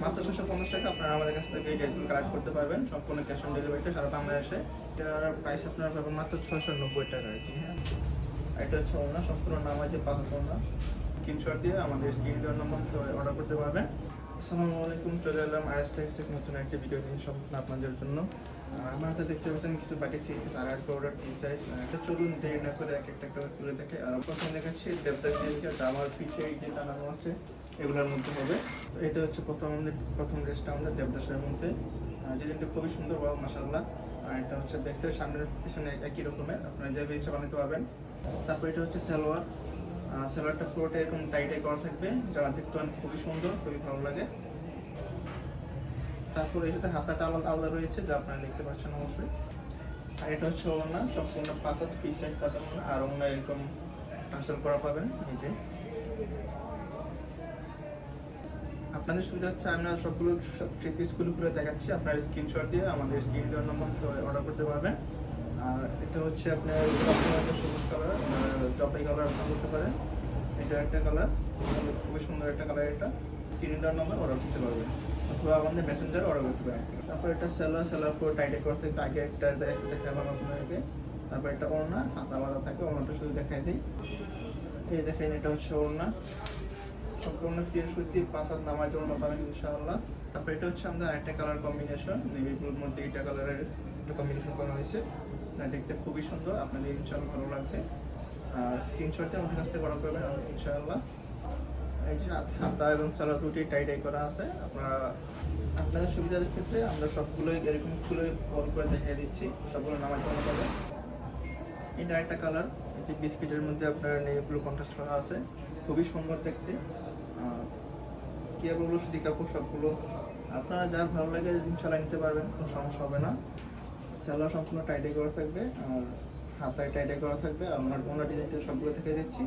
মাত্র 650 টাকা আপনারা আমাদের কাছ থেকে এই ড্রেসগুলো কালেক্ট করতে পারবেন সম্পূর্ণ ক্যাশ অন ডেলিভারিতে সারা বাংলাদেশে। এটার প্রাইস আপনারা পাবেন মাত্র 690 টাকা আর কি। হ্যাঁ, এটা হচ্ছে ওনা, সম্পূর্ণ নাম আছে পাতা ওনা। স্ক্রিনশট দিয়ে আমাদের স্ক্রিন দেওয়ার নম্বর অর্ডার করতে পারবেন। আসসালামু আলাইকুম, চলে এলাম আইএস টেক্সটের নতুন একটি ভিডিও নিয়ে সম্পূর্ণ আপনাদের জন্য। আমার হাতে দেখতে পাচ্ছেন কিছু বাটি থ্রি পিস আর একটা অর্ডার পিস সাইজ। এটা চলুন দেরি না করে এক একটা করে তুলে দেখে। আর প্রথমে দেখাচ্ছি দেবদাস ড্রেসটা, যা আমার পিঠে এই যে টানানো আছে এগুলোর মধ্যে হবে। তো এটা হচ্ছে প্রথম ড্রেসটা আমাদের দেবদাসের মধ্যে। ডিজাইনটা খুবই সুন্দর, ওয়াও মাশাআল্লাহ। আর এটা হচ্ছে ব্যাকের সামনের পিছনে একই রকমের, আপনারা যে ইচ্ছা বানাতে পারবেন। তারপর এটা হচ্ছে সালোয়ার। সালোয়ারটা পুরোটা এরকম টাইটাই করা থাকবে, যা দেখতে খুবই সুন্দর, খুবই ভালো লাগে। তারপর এর সাথে হাতাটা আলাদা আলাদা রয়েছে, যা আপনারা দেখতে পাচ্ছেন অবশ্যই। আর এটা হচ্ছে ওড়না, সম্পূর্ণ 5 পিস সাইজ পাবেন। আর ওড়না এরকম টাসেল করা পাবেন। এই যে আপনাদের সুবিধা হচ্ছে আমরা সবগুলো থ্রি পিসগুলো করে দেখাচ্ছি, আপনার স্ক্রিনশট দিয়ে আমাদের স্ক্রিন দেওয়ার নম্বর অর্ডার করতে পারবেন। আর এটা হচ্ছে আপনার সবুজ কালার, জবাই কালার আপনার করতে পারেন। এটা একটা কালার, খুবই সুন্দর একটা কালার। এটা স্ক্রিন দেওয়ার নম্বর অর্ডার করতে পারবেন, অথবা আমাদের মেসেঞ্জার অর্ডার করতে পারেন। তারপর একটা সেলার পুরো টাইটে করতে আগে একটা দেখালাম আপনাদেরকে। তারপর একটা ওড়না, হাতা আলাদা থাকে, ওড়নাটা শুধু দেখাই দিই। এই দেখেন, এটা হচ্ছে ওড়না, সম্পূর্ণ পিওর সুতি, 5 হাত নামার জন্য পাবেন ইনশাআল্লাহ। তারপর এটা হচ্ছে আমাদের আরেকটা কালার কম্বিনেশন, নেভি ব্লুর মধ্যে এটা কালারের একটা কম্বিনেশন করা হয়েছে। দেখতে খুবই সুন্দর, আপনাদের ইনশাআল্লাহ ভালো লাগবে। স্ক্রিনশটটা আমাদের কাছ থেকে অর্ডার করবেন ইনশাআল্লাহ। এই যে হাতা এবং সালোয়ার দুটি টাইটাই করা আছে। আপনাদের সুবিধার ক্ষেত্রে আমরা সবগুলোই এরকম খুলে বল করে দেখিয়ে দিচ্ছি, সবগুলো নামার জন্য পাবে। এটা একটা কালার, এই যে বিস্কিটের মধ্যে আপনার নেভি ব্লু কন্ট্রাস্ট করা আছে, খুবই সুন্দর দেখতে। কি আর বলবো, সুতি কাপড় সবগুলো আপনারা যার ভালো লাগে ইনশাআল্লাহ নিতে পারবেন, কোনো সমস্যা হবে না। সেলার সম্পূর্ণ টাইটাই করা থাকবে, আর হাতায় টাইটাই করা থাকবে। আমার ওনার ডিজাইনটা সবগুলো দেখে দিচ্ছি।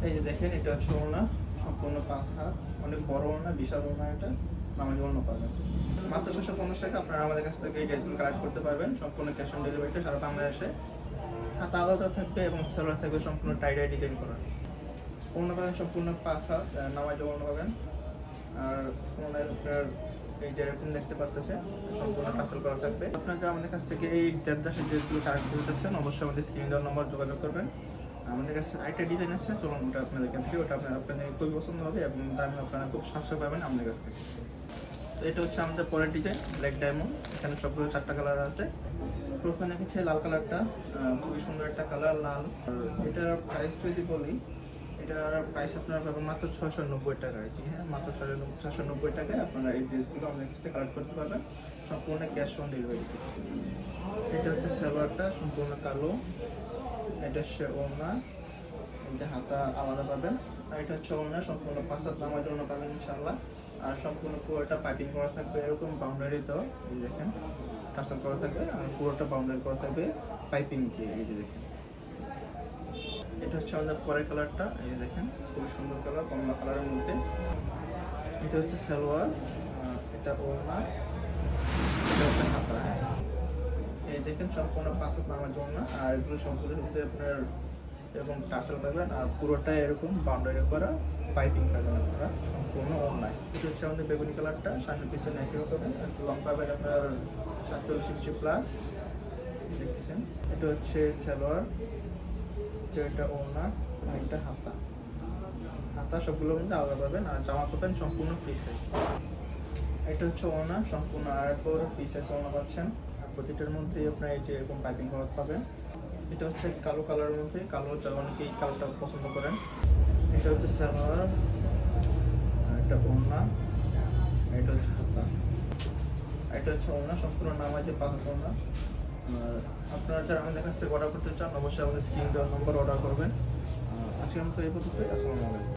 এই যে দেখেন, এটা হচ্ছে ওনা, সম্পূর্ণ 5 হাত, অনেক বড় ওনা, বিশাল ওনা। এটা নামাজি ওনা পাবেন মাত্র 650 টাকা। আপনারা আমাদের কাছ থেকে এই ড্রেসগুলো কালেক্ট করতে পারবেন সম্পূর্ণ ক্যাশ অন ডেলিভারিতে সারা বাংলাদেশে। হাতা আলাদা থাকবে এবং সেলার থাকবে সম্পূর্ণ টাইটাই ডিজাইন করা। ওনা পাবেন সম্পূর্ণ 5 হাত, নামাজি ওনা পাবেন। আর ওনার আপনার এই যে এরকম দেখতে পারতেছে, সম্পূর্ণ টাসেল করা থাকবে। আপনারা আমাদের কাছ থেকে এই দেবদাসের ড্রেসগুলো কালেক্ট করতে চাচ্ছেন, অবশ্যই আমাদের স্ক্রিন দেওয়ার নম্বর যোগাযোগ করবেন। আমাদের কাছে আরেকটা ডিজাইন আছে, চলুন ওটা আপনাদের এখান থেকে, ওটা আপনাদের খুবই পছন্দ হবে এবং দামে আপনারা খুব সাশ্রয় পাবেন আমাদের কাছ থেকে। তো এটা হচ্ছে আমাদের পরের ডিজাইন, ব্ল্যাক ডায়মন্ড। এখানে সবগুলো 4টা কালার আছে। প্রথমে দেখেছি লাল কালারটা, খুবই সুন্দর একটা কালার, লাল। এটার প্রাইস যদি বলি, এটার প্রাইস আপনারা পাবেন মাত্র 690 টাকা আর কি। হ্যাঁ, মাত্র 690 টাকায় আপনারা এই ড্রেসগুলো আমাদের কাছ থেকে কালেক্ট করতে পারবেন সম্পূর্ণ ক্যাশ অন ডেলিভারিতে। এটা হচ্ছে সালোয়ারটা, সম্পূর্ণ কালো। এটা হচ্ছে ওড়না, এটা হাতা আলাদা পাবেন। আর এটা হচ্ছে ওড়না, সম্পূর্ণ 5 হাত নামার জন্য পাবেন ইনশাআল্লাহ। আর সম্পূর্ণ পুরোটা পাইপিং করা থাকবে, এরকম বাউন্ডারি তো এই দেখেন টাসেল করা থাকবে, আর পুরোটা বাউন্ডারি করা থাকবে পাইপিং দিয়ে। এই যে দেখেন, এটা হচ্ছে আমাদের পরের কালারটা, এই দেখেন খুবই সুন্দর কালার, কমলা কালারের মধ্যে। এটা হচ্ছে সালোয়ার, এটা ওড়না, এটা হচ্ছে হাতা। এই দেখেন সম্পূর্ণ 5 হাত নামার জন্য। আর এগুলো সম্পূর্ণ মধ্যে আপনার এরকম টাসেল পাবেন, আর পুরোটা এরকম বাউন্ডারি করা পাইপিং পাবেন আপনারা সম্পূর্ণ অনলাইন। এটা হচ্ছে আমাদের বেগুনি কালারটা, সামনে পিছনে একই রকমের, একটু লং পাবেন আপনার 47 ইঞ্চি প্লাস দেখতেছেন। এটা হচ্ছে সালোয়ার, যেটা ওড়না, আর এটা হাতা সবগুলোর মধ্যে আলাদা পাবেন। আর জামা পাবেন সম্পূর্ণ ফ্রি সাইজ। এটা হচ্ছে ওড়না, সম্পূর্ণ আড়াই বড় ফ্রি সাইজ ওড়না পাচ্ছেন। আর প্রতিটার মধ্যেই আপনার এই যে এরকম পাইপিং করা পাবেন। এটা হচ্ছে কালো কালারের মধ্যে, কালো যা অনেকেই কালোটা পছন্দ করেন। এটা হচ্ছে সালোয়ার, এটা ওড়না, এটা হচ্ছে হাতা। এটা হচ্ছে ওড়না, সম্পূর্ণ নামাজে 5 হাত ওড়না। আপনারা যারা আমাদের কাছ থেকে অর্ডার করতে চান, অবশ্যই আমাদের স্ক্রিন দেওয়ার নম্বর অর্ডার করবেন। আজকের মতো এই পর্যন্ত, আসসালামু আলাইকুম।